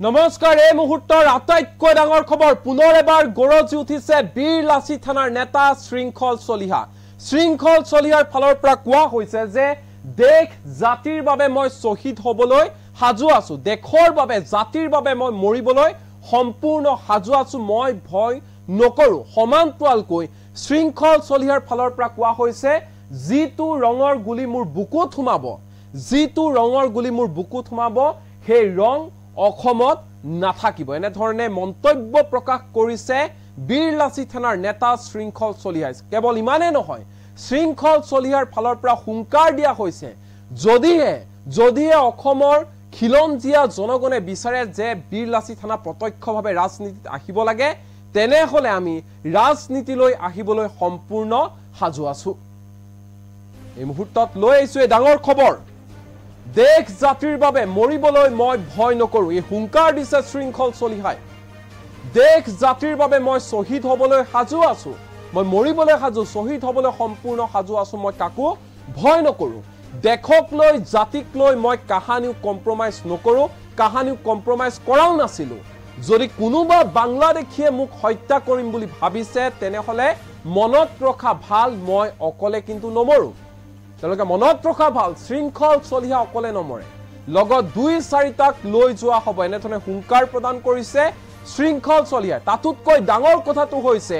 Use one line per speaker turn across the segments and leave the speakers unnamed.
নমস্কাৰ এই মুহূৰ্তৰ আটাইতকৈ ডাঙৰ খবৰ পুনৰ এবাৰ গৰজি উঠিছে বীৰলাচি থানাৰ নেতা শৃংখল চলিহা শৃংখল চলিহাৰ ফালৰ পৰা কোৱা হৈছে যে দেশ জাতিৰ বাবে মই শহীদ হ'বলৈ সাজু আছো দেশৰ বাবে জাতিৰ বাবে মই মৰিবলৈ সম্পূৰ্ণ সাজু আছো মই ভয় নকৰো সমান্তৰালকৈ শৃংখল চলিহাৰ ফালৰ পৰা কোৱা হৈছে জিতু ৰঙৰ গুলি মোৰ বুকুত সোমাব জিতু ৰঙৰ গুলি মোৰ বুকুত সোমাব হে ৰং অসমত নাথাকিব এনে ধৰণে মন্তব্য প্ৰকাশ কৰিছে বীৰলাচি থানাৰ নেতা শৃংখল চলিহা কেৱল ইমানে নহয় শৃংখল চলিহাৰ ফালৰ পৰা হুংকাৰ দিয়া হৈছে যদিহে অসমৰ খিলঞ্জীয়া জনগণে বিচাৰে যে বীৰলাচি থানা প্ৰত্যক্ষভাৱে ৰাজনীতিত আহিব লাগে তেনেহলে আমি ৰাজনীতিলৈ আহিবলৈ সম্পূৰ্ণ সাজু আছো এই মুহূৰ্তত লৈ আহিছো এই ডাঙৰ খবৰ দেশ জাতিৰ বাবে মৰিবলৈ মই ভয় নকৰো এই হুংকাৰ দিছে শৃংখল চলিহাই দেশ জাতিৰ বাবে মই শহীদ হ'বলৈ সাজু আছো মই মৰিবলৈ সাজু শহীদ হ'বলৈ সম্পূৰ্ণ সাজু আছো মই কাকো ভয় নকৰো দেশক লৈ জাতিক লৈ মই কাহানিও কম্প্ৰমাইজ নকৰো কাহানিও কম্প্ৰমাইজ কৰাও নাছিলো যদি কোনোবা বাংলাদেশীয়ে মোক হত্যা কৰিম বুলি ভাবিছে তেনেহলে মনত ৰখা ভাল মই অকলে কিন্তু নমৰো তেওঁলোকে মনত ৰখা ভাল শৃংখল চলিহা অকলে নমৰে লগত 2-4টাক লৈ যোৱা হ'ব এনেধৰণে হুংকাৰ প্ৰদান কৰিছে শৃংখল চলিহা তাতোতকৈ ডাঙৰ কথাটো হৈছে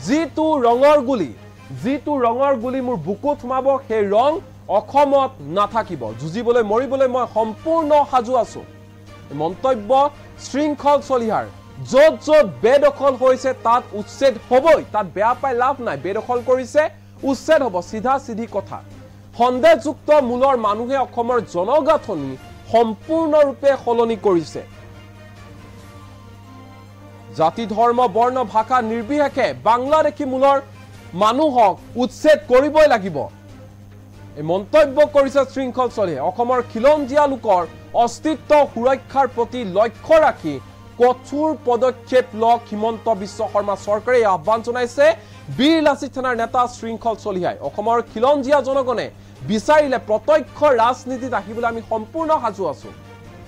জিতু ৰঙৰ গুলি মোৰ বুকুত সোমাব সেই ৰং অসমত নাথাকিব যুঁজিবলৈ মৰিবলৈ মই সম্পূৰ্ণ সাজু আছো মন্তব্য শৃংখল চলিহাৰ য'ত বেদখল হৈছে তাত উচ্ছেদ হ'বই তাত বেয়া পাই লাভ নাই বেদখল কৰিছে উচ্ছেদ হ'ব সিধা সিধি কথা সন্দেহযুক্ত মূলৰ মানুহে অসমৰ জনগাঁথনি সম্পূৰ্ণৰূপে সলনি কৰিছে জাতি ধৰ্ম বৰ্ণ ভাষা নিৰ্বিশেষে বাংলাদেশী মূলৰ মানুহক উচ্ছেদ কৰিবই লাগিব এই মন্তব্য কৰিছে শৃংখল চলিহাই অসমৰ খিলঞ্জীয়া লোকৰ অস্তিত্ব সুৰক্ষাৰ প্ৰতি লক্ষ্য ৰাখি কঠোৰ পদক্ষেপ লওক হিমন্ত বিশ্ব শৰ্মা চৰকাৰে আহ্বান জনাইছে বীৰলাচি থানাৰ নেতা শৃংখল চলিহাই অসমৰ খিলঞ্জীয়া জনগণে বিচাৰিলে প্ৰত্যক্ষ ৰাজনীতিত আহিবলৈ আমি সম্পূৰ্ণ সাজু আছো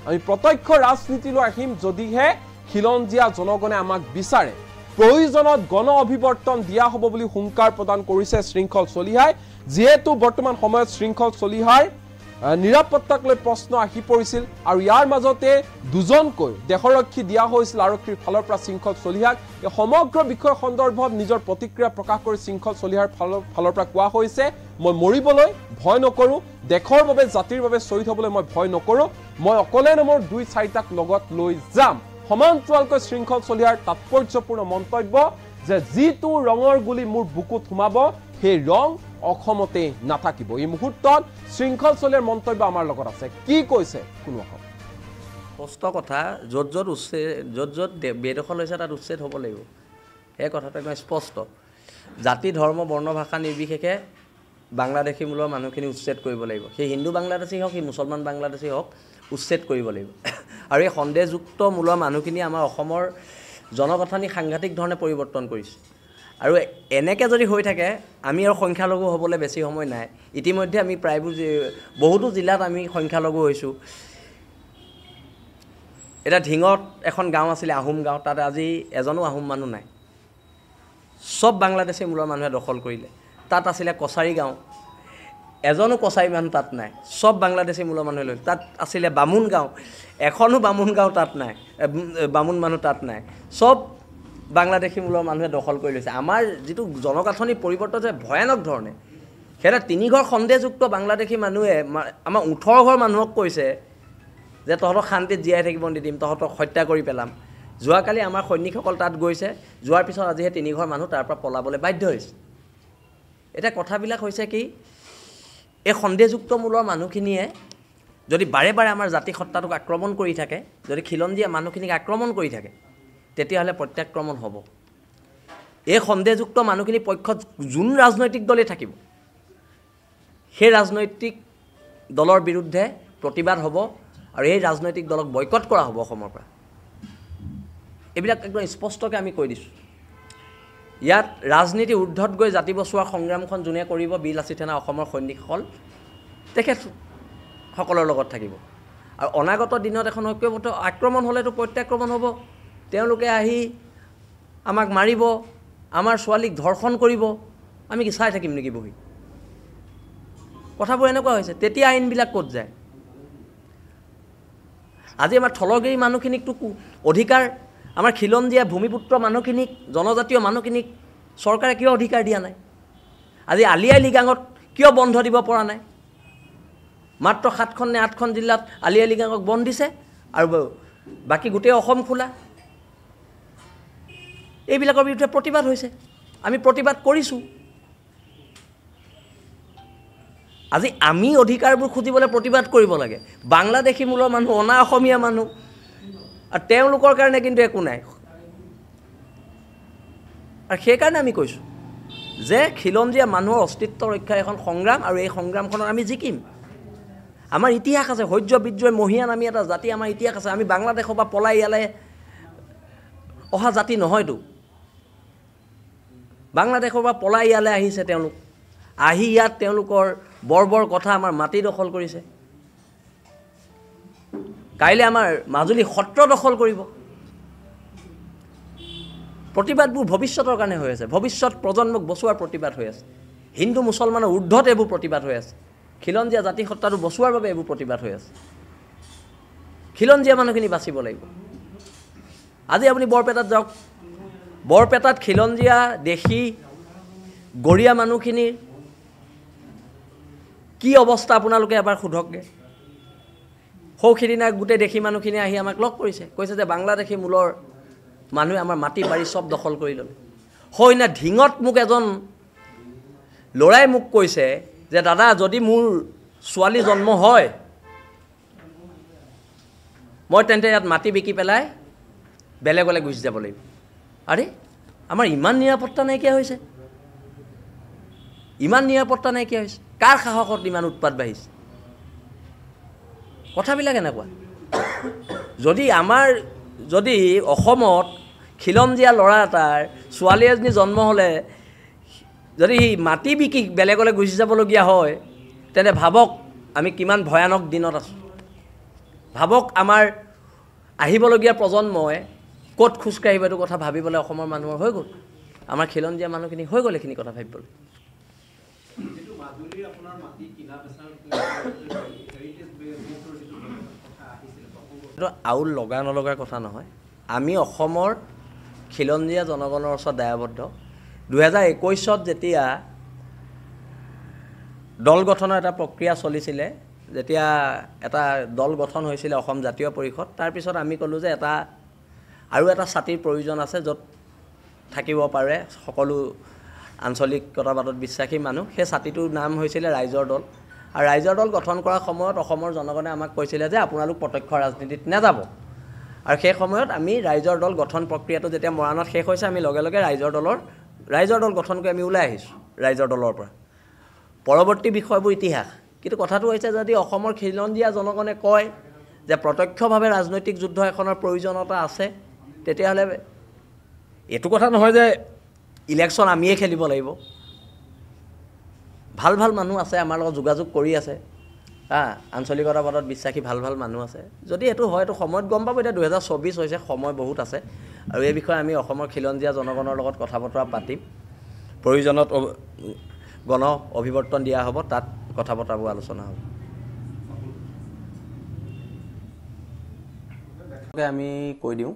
আমি প্ৰত্যক্ষ ৰাজনীতিলৈ আহিম যদিহে খিলঞ্জীয়া জনগণে আমাক বিচাৰে প্ৰয়োজনত গণ অভিৱৰ্তন দিয়া হ'ব বুলি হুংকাৰ প্ৰদান কৰিছে শৃংখল চলিহাই যেহেতু বৰ্তমান সময়ত শৃংখল চলিহাৰ নিৰাপত্তাক লৈ প্ৰশ্ন আহি পৰিছিল আৰু ইয়াৰ মাজতে দুজনকৈ দেশৰক্ষী দিয়া হৈছিল আৰক্ষীৰ ফালৰ পৰা শৃংখল চলিহাক এই সমগ্ৰ বিষয় সন্দৰ্ভত নিজৰ প্ৰতিক্ৰিয়া প্ৰকাশ কৰি শৃংখল চলিহাৰ ফালৰ পৰা কোৱা হৈছে মই মৰিবলৈ ভয় নকৰো দেশৰ বাবে জাতিৰ বাবে শ্বহীদ হ'বলৈ মই ভয় নকৰো মই অকলে নমৰ 2-4টাক লগত লৈ যাম সমান্তৰালকৈ শৃংখল চলিহাৰ তাৎপৰ্যপূৰ্ণ মন্তব্য যে জিতু ৰঙৰ গুলি মোৰ বুকুত সোমাব সেই ৰং অসমতে নাথাকিব এই মুহূৰ্তত শৃংখল চলিহাৰ মন্তব্য আমাৰ লগত আছে কি কৈছে কোনো
স্পষ্ট কথা য'ত বেদখল হৈছে তাত উচ্ছেদ হ'ব লাগিব এই কথাটো একদম স্পষ্ট জাতি ধৰ্ম বৰ্ণ ভাষা নিৰ্বিশেষে বাংলাদেশী মূলৰ মানুহখিনি উচ্ছেদ কৰিব লাগিব সেই হিন্দু বাংলাদেশী হওক সেই মুছলমান বাংলাদেশী হওক উচ্ছেদ কৰিব লাগিব আৰু এই সন্দেহযুক্ত মূলৰ মানুহখিনি আমাৰ অসমৰ জনগাঁথনি সাংঘাতিক ধৰণে পৰিৱৰ্তন কৰিছে আৰু এনেকৈ যদি হৈ থাকে আমি আৰু সংখ্যালঘু হ'বলৈ বেছি সময় নাই ইতিমধ্যে আমি প্ৰায়বোৰ বহুতো জিলাত আমি সংখ্যালঘু হৈছোঁ এটা ঢিঙত এখন গাঁও আছিলে আহোম গাঁও তাত আজি এজনো আহোম মানুহ নাই সব বাংলাদেশী মূলৰ মানুহে দখল কৰিলে তাত আছিলে কছাৰী গাঁও এজনো কছাৰী মানুহ তাত নাই সব বাংলাদেশী মূলৰ মানুহে লৈ তাত আছিলে বামুণ গাঁও এখনো বামুণ গাঁও তাত নাই বামুণ মানুহ তাত নাই সব বাংলাদেশী মূলৰ মানুহে দখল কৰি লৈছে আমাৰ যিটো জনগাঁথনি পৰিৱৰ্তন যে ভয়ানক ধৰণে সেটা 3 ঘৰ সন্দেহযুক্ত বাংলাদেশী মানুহে আমাৰ 18 ঘৰ মানুহক কৈছে যে তহঁতক শান্তিত জীয়াই থাকিব নিদিম তহঁতক হত্যা কৰি পেলাম যোৱাকালি আমাৰ সৈনিকসকল তাত গৈছে যোৱাৰ পিছত আজি 3 ঘৰ মানুহ তাৰ পৰা পলাবলৈ বাধ্য হৈছে এটা কথাবিলাক হৈছে কি এই সন্দেহযুক্ত মূলৰ মানুহখিনিয়ে যদি বাৰে বাৰে আমাৰ জাতি সত্তাটোক আক্ৰমণ কৰি থাকে যদি খিলঞ্জীয়া মানুহখিনিক আক্ৰমণ কৰি থাকে তেতিয়াহ'লে প্ৰত্যাক্ৰমণ হ'ব এই সন্দেহযুক্ত মানুহখিনি পক্ষত যোন ৰাজনৈতিক দলে থাকিব সেই ৰাজনৈতিক দলৰ বিৰুদ্ধে প্ৰতিবাদ হ'ব আৰু এই ৰাজনৈতিক দলক বয়কট কৰা হ'ব অসমৰ পৰা এইবিলাক একদম স্পষ্টকৈ আমি কৈ দিছোঁ ইয়াত ৰাজনীতি ঊৰ্ধত গৈ জাতি বচোৱাৰ সংগ্ৰামখন যোনে কৰিব বীৰলাচি থানা অসমৰ সৈনিকসকল তেখেতসকলৰ লগত থাকিব আৰু অনাগত দিনত এখন ঐক্যবদ্ধ আক্ৰমণ হ'লেতো প্ৰত্যাক্ৰমণ হ'ব। তেওঁলোকে আহি আমাক মাৰিব, আমাৰ ছোৱালীক ধৰ্ষণ কৰিব, আমি কি চাই থাকিম নেকি বহি? কথাবোৰ এনেকুৱা হৈছে। তেতিয়া আইনবিলাক ক'ত যায়? আজি আমাৰ থলগিৰি মানুহখিনিকতো অধিকাৰ, আমাৰ খিলঞ্জীয়া ভূমিপুত্ৰ মানুহখিনিক, জনজাতীয় মানুহখিনিক চৰকাৰে কিয় অধিকাৰ দিয়া নাই? আজি আলি আই লৃগাঙত কিয় বন্ধ দিব পৰা নাই? মাত্ৰ 7খন নে 8খন জিলাত আলি আই লৃগাঙক বন্ধ দিছে আৰু বাকী গোটেই অসম খোলা। এইবিলাকৰ বিৰুদ্ধে প্ৰতিবাদ হৈছে, আমি প্ৰতিবাদ কৰিছোঁ। আজি আমি অধিকাৰবোৰ খুজিবলৈ প্ৰতিবাদ কৰিব লাগে। বাংলাদেশী মূলৰ মানুহ, অনা অসমীয়া মানুহ, আৰু তেওঁলোকৰ কাৰণে কিন্তু একো নাই। আৰু সেইকাৰণে আমি কৈছোঁ যে খিলঞ্জীয়া মানুহৰ অস্তিত্ব ৰক্ষাৰ এখন সংগ্ৰাম, আৰু এই সংগ্ৰামখনত আমি জিকিম। আমাৰ ইতিহাস আছে, সৌৰ্য বিদ্ৰোহ মহিয়ান আমি এটা জাতি, আমাৰ ইতিহাস আছে। আমি বাংলাদেশৰ পৰা পলাই ইয়ালৈ অহা জাতি নহয়তো। বাংলাদেশৰ পৰা পলাই ইয়ালৈ আহিছে তেওঁলোক, আহি ইয়াত তেওঁলোকৰ বৰ কথা আমাৰ মাটি দখল কৰিছে। কাইলৈ আমাৰ মাজুলী সত্ৰ দখল কৰিব। প্ৰতিবাদবোৰ ভৱিষ্যতৰ কাৰণে হৈ আছে, ভৱিষ্যত প্ৰজন্মক বচোৱাৰ প্ৰতিবাদ হৈ আছে। হিন্দু মুছলমানৰ ঊৰ্ধত এইবোৰ প্ৰতিবাদ হৈ আছে। খিলঞ্জীয়া জাতি সত্তাটো বচোৱাৰ বাবে এইবোৰ প্ৰতিবাদ হৈ আছে। খিলঞ্জীয়া মানুহখিনি বাচিব লাগিব। আজি আপুনি বৰপেটাত যাওক, বৰপেটাত খিলঞ্জীয়া দেশী গৰীয়া মানুহখিনিৰ কি অৱস্থা আপোনালোকে এবাৰ সোধকগৈ। সৌখিদিনা গোটেই দেশী মানুহখিনি আহি আমাক লগ কৰিছে, কৈছে যে বাংলাদেশী মূলৰ মানুহে আমাৰ মাটি বাৰী চব দখল কৰি ল'লে। সৌদিনা ঢিঙত মোক এজন ল'ৰাই মোক কৈছে যে দাদা, যদি মোৰ ছোৱালী জন্ম হয়, মই তেন্তে ইয়াত মাটি বিকি পেলাই বেলেগলৈ গুচি যাব লাগিব। আৰে, আমাৰ ইমান নিৰাপত্তা নাইকিয়া হৈছে, ইমান নিৰাপত্তা নাইকিয়া হৈছে। কাৰ সাহসত ইমান উৎপাত বাঢ়িছে? কথাবিলাক এনেকুৱা। যদি অসমত খিলঞ্জীয়া ল'ৰা এটাৰ ছোৱালী এজনী জন্ম হ'লে যদি মাটি বিকি বেলেগলৈ গুচি যাবলগীয়া হয়, তেন্তে ভাবক আমি কিমান ভয়ানক দিনত আছোঁ। ভাবক আমাৰ আহিবলগীয়া প্ৰজন্মই ক'ত খোজকাঢ়িব, এইটো কথা ভাবিবলৈ অসমৰ মানুহৰ হৈ গ'ল, আমাৰ খিলঞ্জীয়া মানুহখিনি হৈ গ'ল এইখিনি কথা ভাবিবলৈ। আউল লগা নলগাৰ কথা নহয়। আমি অসমৰ খিলঞ্জীয়া জনগণৰ ওচৰত দায়বদ্ধ। 2021 যেতিয়া দল গঠনৰ এটা প্ৰক্ৰিয়া চলিছিলে, যেতিয়া এটা দল গঠন হৈছিলে অসম জাতীয় পৰিষদ, তাৰপিছত আমি ক'লোঁ যে আৰু এটা ছাতিৰ প্ৰয়োজন আছে য'ত থাকিব পাৰে সকলো আঞ্চলিকতাবাদত বিশ্বাসী মানুহ। সেই ছাতিটোৰ নাম হৈছিলে ৰাইজৰ দল। আৰু ৰাইজৰ দল গঠন কৰাৰ সময়ত অসমৰ জনগণে আমাক কৈছিলে যে আপোনালোক প্ৰত্যক্ষ ৰাজনীতিত নাযাব। আৰু সেই সময়ত আমি ৰাইজৰ দল গঠন প্ৰক্ৰিয়াটো যেতিয়া মৰাণত শেষ হৈছে, আমি লগে লগে ৰাইজৰ দল গঠন কৰি আমি ওলাই আহিছোঁ ৰাইজৰ দলৰ পৰা। পৰৱৰ্তী বিষয়বোৰ ইতিহাস। কিন্তু কথাটো হৈছে, যদি অসমৰ খিলঞ্জীয়া জনগণে কয় যে প্ৰত্যক্ষভাৱে ৰাজনৈতিক যুদ্ধ এখনৰ প্ৰয়োজনীয়তা আছে, তেতিয়াহ'লে এইটো কথা নহয় যে ইলেকশ্যন আমিয়ে খেলিব লাগিব। ভাল মানুহ আছে, আমাৰ লগত যোগাযোগ কৰি আছে, আঞ্চলিকতাবাদত বিশ্বাসী ভাল মানুহ আছে। যদি এইটো হয়, এইটো সময়ত গম পাব। এতিয়া 2024 হৈছে, সময় বহুত আছে। আৰু এই বিষয়ে আমি অসমৰ খিলঞ্জীয়া জনগণৰ লগত কথা বতৰা পাতিম। প্ৰয়োজনত গণ অভিৱৰ্তন দিয়া হ'ব, তাত কথা বতৰাবোৰ আলোচনা হ'ব। আমি কৈ দিওঁ,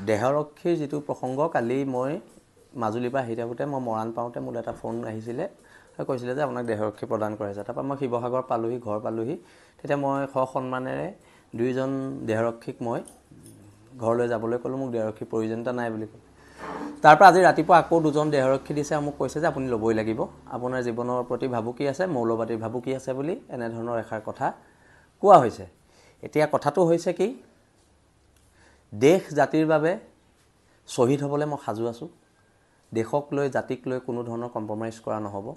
দেহৰক্ষীৰ যিটো প্ৰসংগ, কালি মই মাজুলীৰ পৰা আহি থাকোঁতে মই মৰাণ পাওঁতে মোলৈ এটা ফোন আহিছিলে, কৈছিলে যে আপোনাক দেহৰক্ষী প্ৰদান কৰাইছে। তাৰপৰা মই শিৱসাগৰ পালোহি, ঘৰ পালোহি। তেতিয়া মই সন্মানেৰে 2জন দেহৰক্ষীক মই ঘৰলৈ যাবলৈ ক'লোঁ। মোক দেহৰক্ষীৰ প্ৰয়োজনীয়তা নাই বুলি ক'লোঁ। তাৰপৰা আজি ৰাতিপুৱা আকৌ 2জন দেহৰক্ষী দিছে আৰু মোক কৈছে যে আপুনি ল'বই লাগিব, আপোনাৰ জীৱনৰ প্ৰতি ভাবুকি আছে, মৌলবাদীৰ ভাবুকি আছে বুলি এনেধৰণৰ এষাৰ কথা কোৱা হৈছে। এতিয়া কথাটো হৈছে কি, দেশ জাতিৰ বাবে শ্বহীদ হ'বলৈ মই সাজু আছোঁ। দেশক লৈ, জাতিক লৈ কোনো ধৰণৰ কম্প্ৰমাইজ কৰা নহ'ব।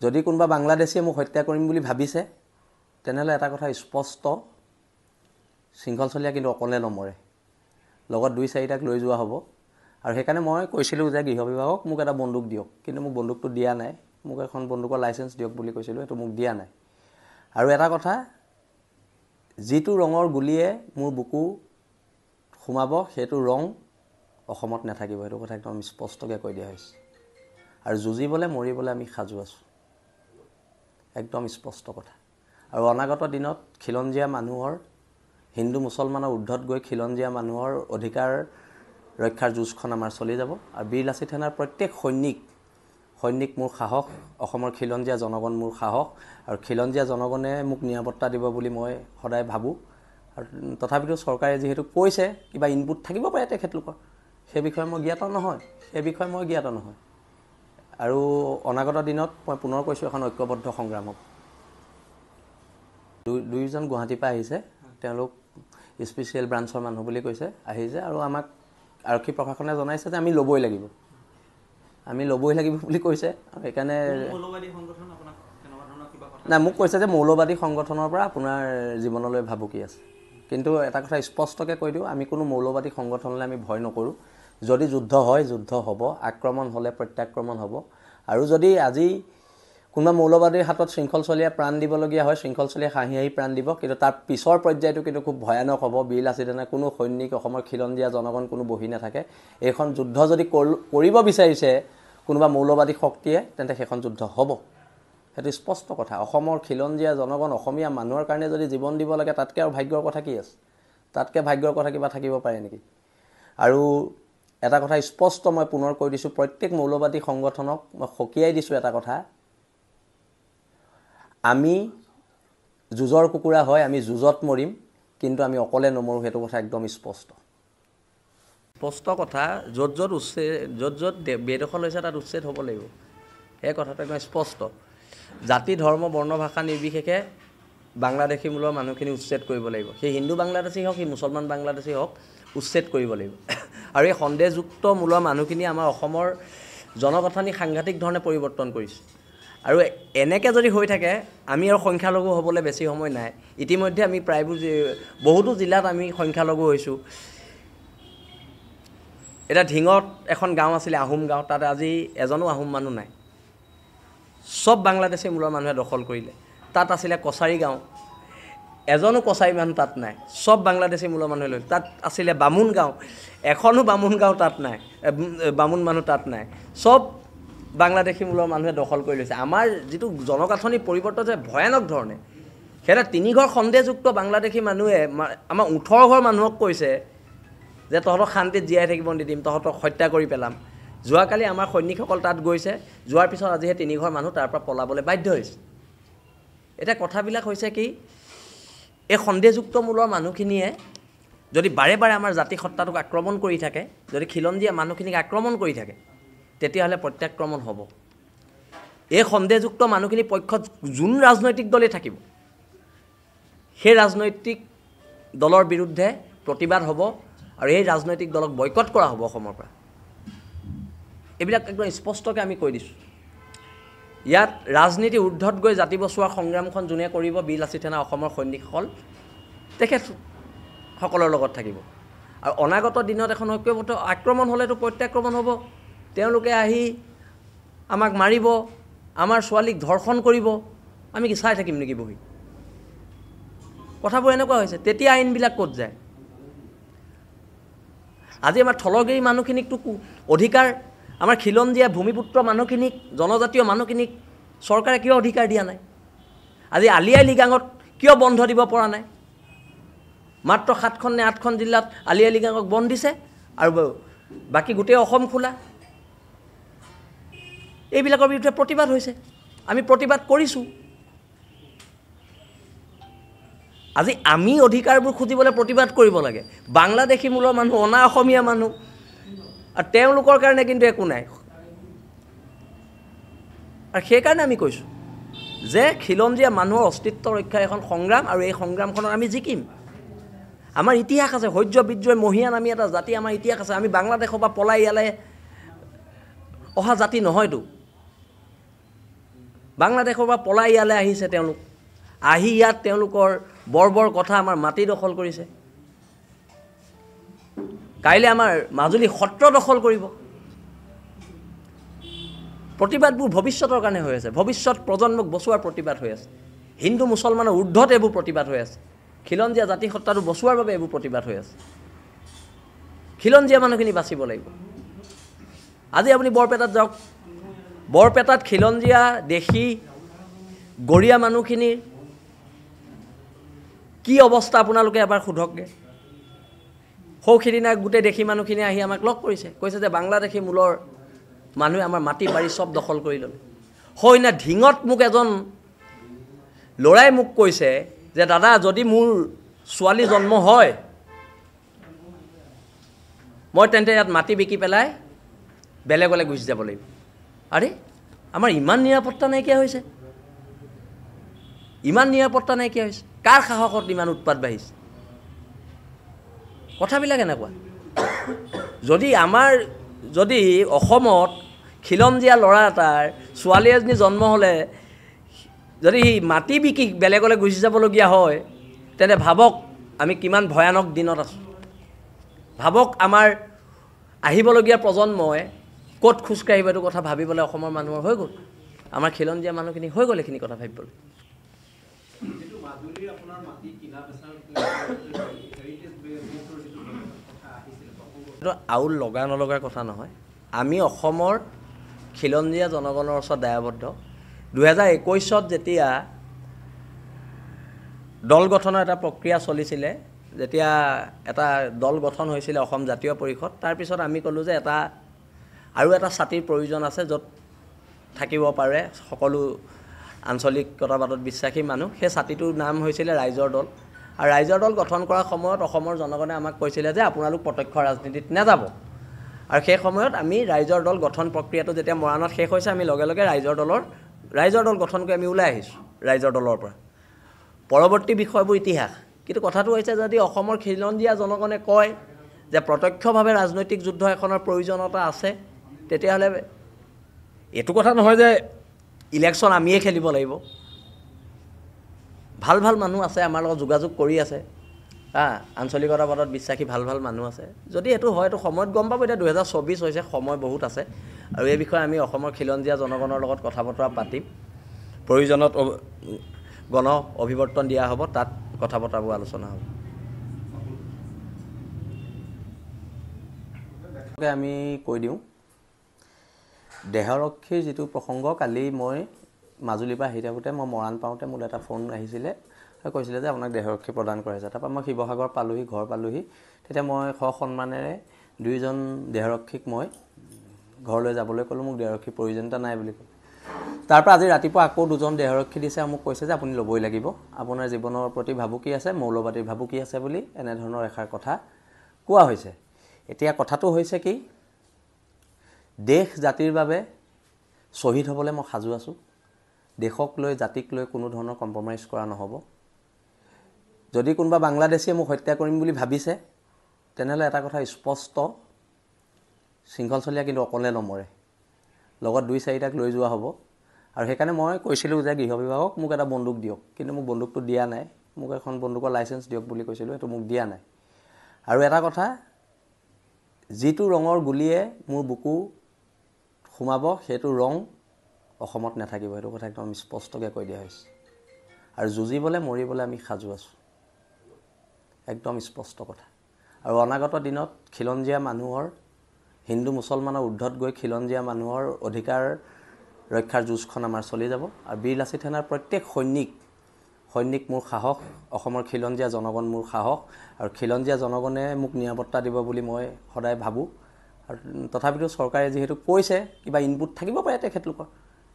যদি কোনোবা বাংলাদেশীয়ে মোক হত্যা কৰিম বুলি ভাবিছে, তেনেহ'লে এটা কথা স্পষ্ট, শৃংখল চলিহা কিন্তু অকলে নমৰে, লগত 2-4টাক লৈ যোৱা হ'ব। আৰু সেইকাৰণে মই কৈছিলোঁ যে গৃহ বিভাগক মোক এটা বন্দুক দিয়ক, কিন্তু মোক বন্দুকটো দিয়া নাই। মোক এখন বন্দুকৰ লাইচেঞ্চ দিয়ক বুলি কৈছিলোঁ, সেইটো মোক দিয়া নাই। আৰু এটা কথা, যিটো ৰঙৰ গুলিয়ে মোৰ বুকু সোমাব সেইটো ৰং অসমত নাথাকিব সেইটো কথা একদম স্পষ্টকৈ কৈ দিয়া হৈছে আৰু যুঁজিবলৈ মৰিবলৈ আমি সাজু আছোঁ একদম স্পষ্ট কথা আৰু অনাগত দিনত খিলঞ্জীয়া মানুহৰ হিন্দু মুছলমানৰ ঊৰ্ধত গৈ খিলঞ্জীয়া মানুহৰ অধিকাৰ ৰক্ষাৰ যুঁজখন আমাৰ চলি যাব আৰু বীৰ লাচিত সেনাৰ প্ৰত্যেক সৈনিক মোৰ সাহস অসমৰ খিলঞ্জীয়া জনগণ মোৰ সাহস আৰু খিলঞ্জীয়া জনগণে মোক নিৰাপত্তা দিব বুলি মই সদায় ভাবোঁ আৰু তথাপিতো চৰকাৰে যিহেতু কৈছে কিবা ইনপুট থাকিব পাৰে তেখেতলোকৰ সেই বিষয়ে মই জ্ঞাত নহয় আৰু অনাগত দিনত মই পুনৰ কৈছোঁ এখন ঐক্যবদ্ধ সংগ্ৰাম হ'ব দুইজন গুৱাহাটীৰ পৰা আহিছে তেওঁলোক স্পেচিয়েল ব্ৰাঞ্চৰ মানুহ বুলি কৈছে আহিছে আৰু আমাক আৰক্ষী প্ৰশাসনে জনাইছে যে আমি ল'বই লাগিব বুলি কৈছে আৰু সেইকাৰণে নাই মোক কৈছে যে মৌলবাদী সংগঠনৰ পৰা আপোনাৰ জীৱনলৈ ভাবুকি আছে কিন্তু এটা কথা স্পষ্টকৈ কৈ দিওঁ আমি কোনো মৌলবাদী সংগঠনলৈ আমি ভয় নকৰোঁ যদি যুদ্ধ হয় যুদ্ধ হ'ব আক্ৰমণ হ'লে প্ৰত্যাক্ৰমণ হ'ব আৰু যদি আজি কোনোবা মৌলবাদীৰ হাতত শৃংখল চলিয়াই প্ৰাণ দিবলগীয়া হয় শৃংখল চলিয়াই হাঁহি প্ৰাণ দিব কিন্তু তাৰ পিছৰ পৰ্যায়টো কিন্তু খুব ভয়ানক হ'ব বীৰ লাচিত সেনাৰ কোনো সৈনিক অসমৰ খিলঞ্জীয়া জনগণ কোনো বহি নাথাকে এইখন যুদ্ধ যদি কৰিব বিচাৰিছে কোনোবা মৌলবাদী শক্তিয়ে তেন্তে সেইখন যুদ্ধ হ'ব সেইটো স্পষ্ট কথা অসমৰ খিলঞ্জীয়া জনগণ অসমীয়া মানুহৰ কাৰণে যদি জীৱন দিব লাগে তাতকৈ আৰু ভাগ্যৰ কথা কি আছে তাতকৈ ভাগ্যৰ কথা কিবা থাকিব পাৰে নেকি আৰু এটা কথা স্পষ্ট মই পুনৰ কৈ দিছোঁ প্ৰত্যেক মৌলবাদী সংগঠনক মই সকীয়াই দিছোঁ এটা কথা আমি যুঁজৰ কুকুৰা হয় আমি যুঁজত মৰিম কিন্তু আমি অকলে নমৰোঁ সেইটো কথা একদম স্পষ্ট কথা য'ত বেদখল হৈছে তাত উচ্ছেদ হ'ব লাগিব সেই কথাটো একদম স্পষ্ট জাতি ধৰ্ম বৰ্ণ ভাষা নিৰ্বিশেষে বাংলাদেশী মূলৰ মানুহখিনি উচ্ছেদ কৰিব লাগিব সেই হিন্দু বাংলাদেশী হওক সেই মুছলমান বাংলাদেশী হওক উচ্ছেদ কৰিব লাগিব আৰু এই সন্দেহযুক্ত মূলৰ মানুহখিনি আমাৰ অসমৰ জনগঠনি সাংঘাতিক ধৰণে পৰিৱৰ্তন কৰিছে আৰু এনেকৈ যদি হৈ থাকে আমি আৰু সংখ্যালঘু হ'বলৈ বেছি সময় নাই ইতিমধ্যে আমি প্ৰায়বোৰ বহুতো জিলাত আমি সংখ্যালঘু হৈছোঁ এটা ঢিঙত এখন গাঁও আছিলে আহোম গাঁও তাত আজি এজনো আহোম মানুহ নাই সব বাংলাদেশী মূলৰ মানুহে দখল কৰিলে তাত আছিলে কছাৰী গাঁও এজনো কছাৰী মানুহ তাত নাই সব বাংলাদেশী মূলৰ মানুহে লৈ তাত আছিলে বামুণ গাঁও এখনো বামুণ গাঁও তাত নাই বামুণ মানুহ তাত নাই সব বাংলাদেশী মূলৰ মানুহে দখল কৰি লৈছে আমাৰ যিটো জনগাঁথনি পৰিৱৰ্তন যে ভয়ানক ধৰণে সেটা 3 ঘৰ সন্দেহযুক্ত বাংলাদেশী মানুহে আমাৰ 18 ঘৰ মানুহক কৈছে যে তহঁতক শান্তিত জীয়াই থাকিব নিদিম তহঁতক হত্যা কৰি পেলাম যোৱাকালি আমাৰ সৈনিকসকল তাত গৈছে যোৱাৰ পিছত আজিহে 3 ঘৰ মানুহ তাৰ পৰা পলাবলৈ বাধ্য হৈছে এটা কথাবিলাক হৈছে কি এই সন্দেহযুক্ত মূলৰ মানুহখিনিয়ে যদি বাৰে বাৰে আমাৰ জাতি সত্তাটোক আক্ৰমণ কৰি থাকে যদি খিলঞ্জীয়া মানুহখিনিক আক্ৰমণ কৰি থাকে তেতিয়াহ'লে প্ৰত্যাক্ৰমণ হ'ব এই সন্দেহযুক্ত মানুহখিনি পক্ষত যোন ৰাজনৈতিক দলে থাকিব সেই ৰাজনৈতিক দলৰ বিৰুদ্ধে প্ৰতিবাদ হ'ব আৰু এই ৰাজনৈতিক দলক বয়কট কৰা হ'ব অসমৰ পৰা এইবিলাক একদম স্পষ্টকৈ আমি কৈ দিছোঁ ইয়াত ৰাজনীতি ঊৰ্ধত গৈ জাতি বচোৱাৰ সংগ্ৰামখন যোনে কৰিব বীৰ লাচিত সেনা অসমৰ সৈনিকসকল তেখেতসকলৰ লগত থাকিব আৰু অনাগত দিনত এখন ঐক্যবদ্ধ আক্ৰমণ হ'লেতো প্ৰত্যাক্ৰমণ হ'ব তেওঁলোকে আহি আমাক মাৰিব আমাৰ ছোৱালীক ধৰ্ষণ কৰিব আমি কি চাই থাকিম নেকি বহি কথাবোৰ এনেকুৱা হৈছে তেতিয়া আইনবিলাক ক'ত যায় আজি আমাৰ থলগিৰি মানুহখিনিকতো অধিকাৰ আমাৰ খিলঞ্জীয়া ভূমিপুত্ৰ মানুহখিনিক জনজাতীয় মানুহখিনিক চৰকাৰে কিয় অধিকাৰ দিয়া নাই আজি আলি আই লৃগাঙত কিয় বন্ধ দিব পৰা নাই মাত্ৰ 7খন নে 8খন জিলাত আলি আই লৃগাঙক বন্ধ দিছে আৰু বাকী গোটেই অসম খোলা এইবিলাকৰ বিৰুদ্ধে প্ৰতিবাদ হৈছে আমি প্ৰতিবাদ কৰিছোঁ আজি আমি অধিকাৰবোৰ খুজিবলৈ প্ৰতিবাদ কৰিব লাগে বাংলাদেশী মূলৰ মানুহ অনা অসমীয়া মানুহ আৰু তেওঁলোকৰ কাৰণে কিন্তু একো নাই আৰু সেইকাৰণে আমি কৈছোঁ যে খিলঞ্জীয়া মানুহৰ অস্তিত্ব ৰক্ষা এখন সংগ্ৰাম আৰু এই সংগ্ৰামখনত আমি জিকিম আমাৰ ইতিহাস আছে সহ্য বিদ্ৰোহ মহিয়ান আমি এটা জাতি আমাৰ ইতিহাস আছে আমি বাংলাদেশৰ পৰা পলাই ইয়ালৈ অহা জাতি নহয়তো বাংলাদেশৰ পৰা পলাই ইয়ালৈ আহিছে তেওঁলোক আহি ইয়াত তেওঁলোকৰ বৰ কথা আমাৰ মাটি দখল কৰিছে কাইলৈ আমাৰ মাজুলী সত্ৰ দখল কৰিব প্ৰতিবাদবোৰ ভৱিষ্যতৰ কাৰণে হৈ আছে ভৱিষ্যত প্ৰজন্মক বচোৱাৰ প্ৰতিবাদ হৈ আছে হিন্দু মুছলমানৰ ঊৰ্ধত এইবোৰ প্ৰতিবাদ হৈ আছে খিলঞ্জীয়া জাতি সত্তাটো বচোৱাৰ বাবে এইবোৰ প্ৰতিবাদ হৈ আছে খিলঞ্জীয়া মানুহখিনি বাচিব লাগিব আজি আপুনি বৰপেটাত যাওক বৰপেটাত খিলঞ্জীয়া দেশী গৰীয়া মানুহখিনিৰ কি অৱস্থা আপোনালোকে এবাৰ সোধকগে সৌখিদিনা গোটেই দেশী মানুহখিনি আহি আমাক লগ কৰিছে কৈছে যে বাংলাদেশী মূলৰ মানুহে আমাৰ মাটি বাৰী সব দখল কৰি ল'লে হয়না ঢিঙত মোক এজন ল'ৰাই মোক কৈছে যে দাদা যদি মোৰ ছোৱালী জন্ম হয় মই তেন্তে ইয়াত মাটি বিকি পেলাই বেলেগলৈ গুচি যাব লাগিব আৰে আমাৰ ইমান নিৰাপত্তা নাইকিয়া হৈছে কাৰ সাহসত ইমান উৎপাত বাঢ়িছে কথাবিলাক এনেকুৱা যদি অসমত খিলঞ্জীয়া ল'ৰা এটাৰ ছোৱালী এজনী জন্ম হ'লে যদি মাটি বিকি বেলেগলৈ গুচি যাবলগীয়া হয় তেন্তে ভাবক আমি কিমান ভয়ানক দিনত আছোঁ ভাবক আমাৰ আহিবলগীয়া প্ৰজন্মই ক'ত খোজকাঢ়িব এইটো কথা ভাবিবলৈ অসমৰ মানুহৰ হৈ গ'ল আমাৰ খিলঞ্জীয়া মানুহখিনি হৈ গ'ল এইখিনি কথা ভাবিবলৈ আউল লগা নলগাৰ কথা নহয় আমি অসমৰ খিলঞ্জীয়া জনগণৰ ওচৰত দায়বদ্ধ 2021 যেতিয়া দল গঠনৰ এটা প্ৰক্ৰিয়া চলিছিলে যেতিয়া এটা দল গঠন হৈছিলে অসম জাতীয় পৰিষদ তাৰপিছত আমি ক'লোঁ যে আৰু এটা ছাতিৰ প্ৰয়োজন আছে য'ত থাকিব পাৰে সকলো আঞ্চলিকতাবাদত বিশ্বাসী মানুহ সেই ছাতিটোৰ নাম হৈছিলে ৰাইজৰ দল আৰু ৰাইজৰ দল গঠন কৰাৰ সময়ত অসমৰ জনগণে আমাক কৈছিলে যে আপোনালোক প্ৰত্যক্ষ ৰাজনীতিত নাযাব আৰু সেই সময়ত আমি ৰাইজৰ দল গঠন প্ৰক্ৰিয়াটো যেতিয়া মৰাণত শেষ হৈছে আমি লগে লগে ৰাইজৰ দল গঠন কৰি আমি ওলাই আহিছোঁ ৰাইজৰ দলৰ পৰা পৰৱৰ্তী বিষয়বোৰ ইতিহাস কিন্তু কথাটো হৈছে যদি অসমৰ খিলঞ্জীয়া জনগণে কয় যে প্ৰত্যক্ষভাৱে ৰাজনৈতিক যুদ্ধ এখনৰ প্ৰয়োজনীয়তা আছে তেতিয়াহ'লে এইটো কথা নহয় যে ইলেকশ্যন আমিয়ে খেলিব লাগিব ভাল মানুহ আছে আমাৰ লগত যোগাযোগ কৰি আছে আঞ্চলিকতাবাদত বিশ্বাসী ভাল মানুহ আছে যদি এইটো হয় এইটো সময়ত গম পাব এতিয়া 2024 হৈছে সময় বহুত আছে আৰু এই বিষয়ে আমি অসমৰ খিলঞ্জীয়া জনগণৰ লগত কথা বতৰা পাতিম প্ৰয়োজনত গণ অভিৱৰ্তন দিয়া হ'ব তাত কথা বতৰাবোৰ আলোচনা হ'ব আমি কৈ দিওঁ দেহৰক্ষীৰ যিটো প্ৰসংগ কালি মই মাজুলীৰ পৰা আহি থাকোঁতে মই মৰাণ পাওঁতে মোৰ এটা ফোন আহিছিলে কৈছিলে যে আপোনাক দেহৰক্ষী প্ৰদান কৰা হৈছে তাৰপৰা মই শিৱসাগৰ পালোহি ঘৰ পালোহি তেতিয়া মই সন্মানেৰে দুইজন দেহৰক্ষীক মই ঘৰলৈ যাবলৈ ক'লোঁ মোক দেহৰক্ষীৰ প্ৰয়োজনীয়তা নাই বুলি ক'লোঁ তাৰপৰা আজি ৰাতিপুৱা আকৌ দুজন দেহৰক্ষী দিছে আৰু মোক কৈছে যে আপুনি ল'বই লাগিব আপোনাৰ জীৱনৰ প্ৰতি ভাবুকি আছে মৌলবাদীৰ ভাবুকি আছে বুলি এনেধৰণৰ এষাৰ কথা কোৱা হৈছে এতিয়া কথাটো হৈছে কি দেশ জাতিৰ বাবে শ্বহীদ হ'বলৈ মই সাজু আছোঁ দেশক লৈ জাতিক লৈ কোনো ধৰণৰ কম্প্ৰমাইজ কৰা নহ'ব যদি কোনোবা বাংলাদেশীয়ে মোক হত্যা কৰিম বুলি ভাবিছে তেনেহ'লে এটা কথা স্পষ্ট শৃংখল চলিয়া কিন্তু অকলে নমৰে লগত 2-4টাক লৈ যোৱা হ'ব আৰু সেইকাৰণে মই কৈছিলোঁ যে গৃহ বিভাগক মোক এটা বন্দুক দিয়ক কিন্তু মোক বন্দুকটো দিয়া নাই মোক এখন বন্দুকৰ লাইচেঞ্চ দিয়ক বুলি কৈছিলোঁ সেইটো মোক দিয়া নাই আৰু এটা কথা যিটো ৰঙৰ গুলিয়ে মোৰ বুকু সোমাব সেইটো ৰং অসমত নাথাকিব সেইটো কথা একদম স্পষ্টকৈ কৈ দিয়া হৈছে আৰু যুঁজিবলৈ মৰিবলৈ আমি সাজু আছোঁ একদম স্পষ্ট কথা আৰু অনাগত দিনত খিলঞ্জীয়া মানুহৰ হিন্দু মুছলমানৰ ঊৰ্ধত গৈ খিলঞ্জীয়া মানুহৰ অধিকাৰ ৰক্ষাৰ যুঁজখন আমাৰ চলি যাব আৰু বীৰ লাচিত সেনাৰ প্ৰত্যেক সৈনিক মোৰ সাহস অসমৰ খিলঞ্জীয়া জনগণ মোৰ সাহস আৰু খিলঞ্জীয়া জনগণে মোক নিৰাপত্তা দিব বুলি মই সদায় ভাবোঁ আৰু তথাপিতো চৰকাৰে যিহেতু কৈছে কিবা ইনপুট থাকিব পাৰে তেখেতলোকৰ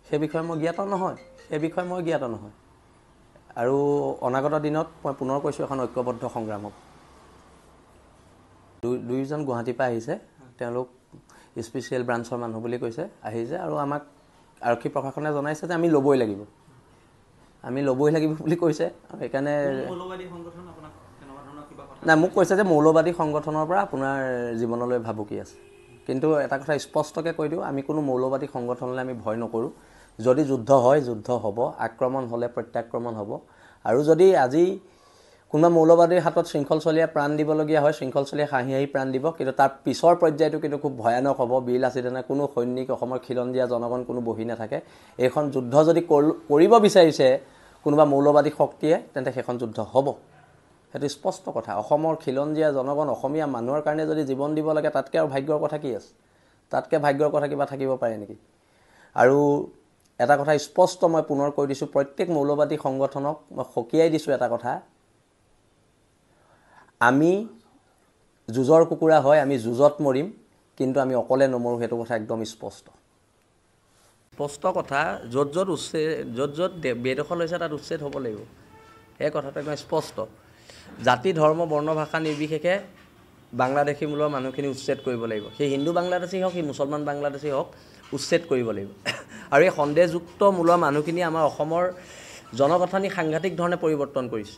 সেই বিষয়ে মই জ্ঞাত নহয় আৰু অনাগত দিনত মই পুনৰ কৈছোঁ এখন ঐক্যবদ্ধ সংগ্ৰাম হ'ব দুইজন গুৱাহাটীৰ পৰা আহিছে তেওঁলোক স্পেচিয়েল ব্ৰাঞ্চৰ মানুহ বুলি কৈছে আহিছে আৰু আমাক আৰক্ষী প্ৰশাসনে জনাইছে যে আমি ল'বই লাগিব বুলি কৈছে আৰু সেইকাৰণে নাই মোক কৈছে যে মৌলবাদী সংগঠনৰ পৰা আপোনাৰ জীৱনলৈ ভাবুকি আছে কিন্তু এটা কথা স্পষ্টকৈ কৈ দিওঁ আমি কোনো মৌলবাদী সংগঠনলৈ আমি ভয় নকৰোঁ যদি যুদ্ধ হয় যুদ্ধ হ'ব আক্ৰমণ হ'লে প্ৰত্যাক্ৰমণ হ'ব আৰু যদি আজি কোনোবা মৌলবাদীৰ হাতত শৃংখল চলিয়া প্ৰাণ দিবলগীয়া হয় শৃংখল চলিয়া হাঁহি প্ৰাণ দিব কিন্তু তাৰ পিছৰ পৰ্যায়টো কিন্তু খুব ভয়ানক হ'ব বীৰ লাচিত সেনা কোনো সৈনিক অসমৰ খিলঞ্জীয়া জনগণ কোনো বহি নাথাকে এইখন যুদ্ধ যদি কৰিব বিচাৰিছে কোনোবা মৌলবাদী শক্তিয়ে তেন্তে সেইখন যুদ্ধ হ'ব সেইটো স্পষ্ট কথা অসমৰ খিলঞ্জীয়া জনগণ অসমীয়া মানুহৰ কাৰণে যদি জীৱন দিব লাগে তাতকৈ আৰু ভাগ্যৰ কথা কি আছে তাতকৈ ভাগ্যৰ কথা কিবা থাকিব পাৰে নেকি আৰু এটা কথা স্পষ্ট মই পুনৰ কৈ দিছোঁ প্ৰত্যেক মৌলবাদী সংগঠনক মই সকীয়াই দিছোঁ এটা কথা আমি যুঁজৰ কুকুৰা হয় আমি যুঁজত মৰিম কিন্তু আমি অকলে নমৰোঁ সেইটো কথা একদম স্পষ্ট কথা য'ত য'ত বেদখল হৈছে তাত উচ্ছেদ হ'ব লাগিব সেই কথাটো একদম স্পষ্ট জাতি ধৰ্ম বৰ্ণ ভাষা নিৰ্বিশেষে বাংলাদেশী মূলৰ মানুহখিনি উচ্ছেদ কৰিব লাগিব সেই হিন্দু বাংলাদেশী হওক সেই মুছলমান বাংলাদেশী হওক উচ্ছেদ কৰিব লাগিব আৰু এই সন্দেহযুক্ত মূলৰ মানুহখিনি আমাৰ অসমৰ জনগঠনি সাংঘাতিক ধৰণে পৰিৱৰ্তন কৰিছে